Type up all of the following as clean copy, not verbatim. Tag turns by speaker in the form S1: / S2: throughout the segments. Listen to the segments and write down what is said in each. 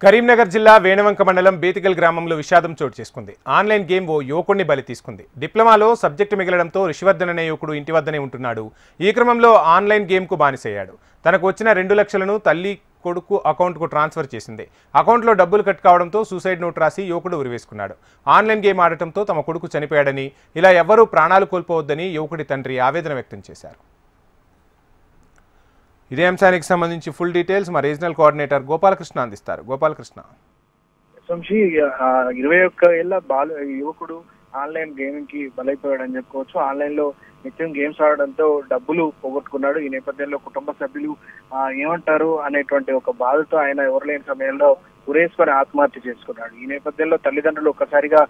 S1: కరీంనగర్ జిల్లా వేణవంక మండలం బేతిగల్ గ్రామంలో విషాదం చోటు చేసుకుంది. ఆన్లైన్ గేమ్ ఓ యువకుడిని బలి తీసుకుంది. డిప్లొమాలో సబ్జెక్టు మిగలడంతో రిషివర్ధన్ అనే యువకుడు ఇంటి వద్దనే ఉంటున్నాడు. ఈ క్రమంలో ఆన్లైన్ గేమ్కు బానిసయ్యాడు. తనకు వచ్చిన 2 లక్షలను తల్లి కొడుకు అకౌంట్కు ట్రాన్స్ఫర్ చేసింది. అకౌంట్లో డబ్బులు కట్ కావడంతో సూసైడ్ నోట్ రాసి యువకుడు ఉరివేసుకున్నాడు. ఆన్లైన్ గేమ్ ఆడటంతో తమ కొడుకు చనిపోయాడని, ఇలా ఎవ్వరూ ప్రాణాలు కోల్పోవద్దని యువకుడి తండ్రి ఆవేదన వ్యక్తం చేశారు. ఇదే అంశానికి సంబంధించి ఫుల్ డీటెయిల్స్ మా రీజనల్ కోఆర్డినేటర్ గోపాలకృష్ణ అందిస్తారు. గోపాలకృష్ణ,
S2: 21 ఏళ్ల యువకుడు ఆన్లైన్ గేమింగ్ కి బలైపోయాడని చెప్పుకోవచ్చు. ఆన్లైన్ లో నిత్యం గేమ్స్ ఆడడంతో డబ్బులు పోగొట్టుకున్నాడు. ఈ నేపథ్యంలో కుటుంబ సభ్యులు ఏమంటారు అనేటువంటి ఒక బాధతో ఆయన ఎవరులేని సమయంలో ఉరేసుకొని ఆత్మహత్య చేసుకున్నాడు. ఈ నేపథ్యంలో తల్లిదండ్రులు ఒక్కసారిగా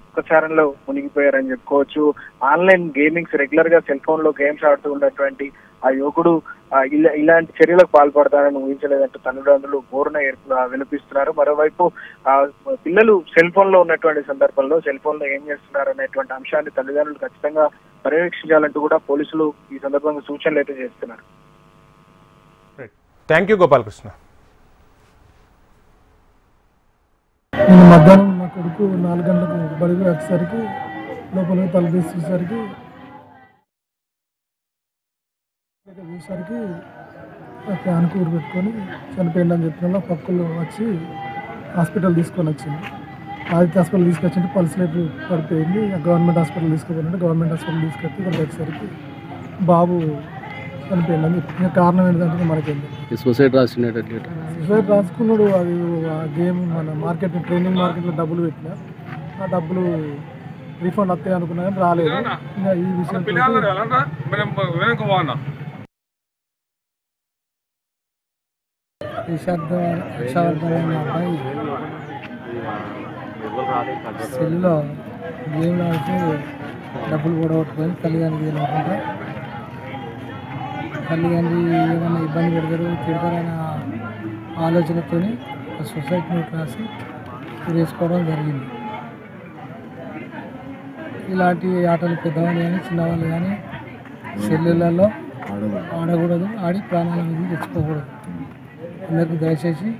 S2: దుఃఖచారంలో మునిగిపోయారని చెప్పుకోవచ్చు. ఆన్లైన్ గేమింగ్స్ రెగ్యులర్ గా సెల్ ఫోన్ లో గేమ్స్ ఆడుతూ ఉన్నటువంటి ఆ యువకుడు ఇలాంటి చర్యలకు పాల్పడతానని ఊహించలేదంటూ తల్లిదండ్రులు బోరున వినిపిస్తున్నారు. మరోవైపు పిల్లలు సెల్ ఫోన్ లో ఉన్నటువంటి సందర్భంలో సెల్ ఫోన్ లో ఏం చేస్తున్నారు అనేటువంటి అంశాన్ని తల్లిదండ్రులు ఖచ్చితంగా పర్యవేక్షించాలంటూ కూడా పోలీసులు ఈ సందర్భంగా సూచనలు అయితే చేస్తున్నారు.
S1: Thank you Gopalakrishna.
S3: నేను మధ్యాహ్నం నా కొడుకు 4 గంటలకు బడికి వచ్చేసరికి లోపలికి తలుపు తీసేసరికి ఫ్యాన్ కూర పెట్టుకొని చనిపోయిందని చెప్పిన పక్కలో వచ్చి హాస్పిటల్ తీసుకొని వచ్చింది. ఆదిత్య హాస్పిటల్ తీసుకొచ్చింటే పల్స్ రేట్ పడిపోయింది. గవర్నమెంట్ హాస్పిటల్ తీసుకుపోయినట్టు గవర్నమెంట్ హాస్పిటల్ తీసుకొచ్చి ఇక్కడ వచ్చేసరికి బాబు చనిపోయిందని చెప్పి కారణం ఏంటంటే మనకేంటి
S4: సూసైడ్ రాసినట్టు
S3: సూసైడ్ రాసుకున్నాడు. అది ఆ గేమ్ మన మార్కెట్ ట్రైనింగ్ మార్కెట్లో డబ్బులు పెట్టినా ఆ డబ్బులు రీఫండ్ వస్తాయి అనుకున్నా కానీ రాలేదు. ఇంకా ఈ విషయం విషాదమైన అబ్బాయి సెల్లో గేమ్లు ఆడుతూ డబ్బులు కూడా కొట్టుకొని తల్లిదండ్రులు తినకుండా తల్లిదండ్రులు ఏమైనా ఇబ్బంది పెడతారు తిడతారన్న ఆలోచనతో సొసైటీ నోట్ రాసి వేసుకోవడం జరిగింది. ఇలాంటి ఆటలు పెద్దవాళ్ళు కానీ చిన్నవాళ్ళు కానీ సెల్లులలో ఆడకూడదు, ఆడి ప్రాణాల మీద తెచ్చుకోకూడదు. అందరికీ దయచేసి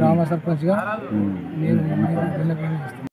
S3: గ్రామ సర్పంచ్గా నేను విన్నపం చేస్తాను.